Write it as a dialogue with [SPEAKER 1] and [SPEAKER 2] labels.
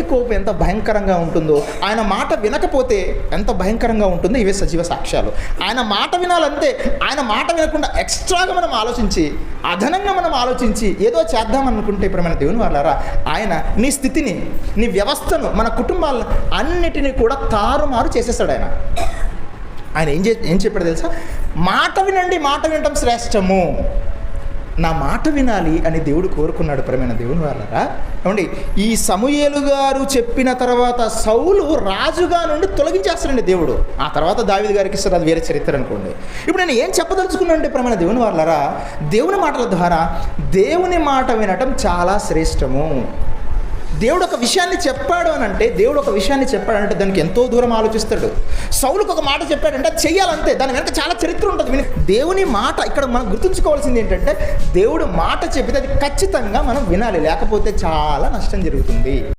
[SPEAKER 1] దేవుని కోపం ఎంత భయంకరంగా ఉంటుందో, ఆయన మాట వినకపోతే ఎంత భయంకరంగా ఉంటుందో ఇవే సజీవ సాక్ష్యాలు. ఆయన మాట వినాలంటే ఆయన మాట వినకుండా ఎక్స్ట్రాగా మనం ఆలోచించి, అదనంగా మనం ఆలోచించి ఏదో చేద్దామనుకుంటే ఇప్పుడు మన దేవుని వాళ్ళారా, ఆయన నీ స్థితిని, నీ వ్యవస్థను, మన కుటుంబాలను అన్నిటినీ కూడా తారుమారు చేసేస్తాడు. ఆయన ఏం చెప్పాడు తెలుసా? మాట వినండి, మాట వినటం శ్రేష్టము. నా మాట వినాలి అని దేవుడు కోరుకున్నాడు. ప్రేమైన దేవుని వాళ్ళరా, ఏమండి, ఈ సమూయేలు గారు చెప్పిన తర్వాత సౌలు రాజుగా నుండి తొలగించేస్తాడండి దేవుడు. ఆ తర్వాత దావీదు గారికి ఇస్తారు, అది వేరే చరిత్ర అనుకోండి. ఇప్పుడు నేను ఏం చెప్పదలుచుకున్నానంటే ప్రేమైన దేవుని వాళ్ళరా, దేవుని మాటల ద్వారా దేవుని మాట వినటం చాలా శ్రేష్టము. దేవుడు ఒక విషయాన్ని చెప్పాడు అని అంటే, దేవుడు ఒక విషయాన్ని చెప్పాడంటే దానికి ఎంతో దూరం ఆలోచిస్తాడు. సౌలుకు ఒక మాట చెప్పాడంటే అది చెయ్యాలంతే, దాని వెనక చాలా చరిత్ర ఉంటుంది. దేవుని మాట ఇక్కడ మనం గుర్తుంచుకోవాల్సింది ఏంటంటే, దేవుడు మాట చెప్పితే అది ఖచ్చితంగా మనం వినాలి, లేకపోతే చాలా నష్టం జరుగుతుంది.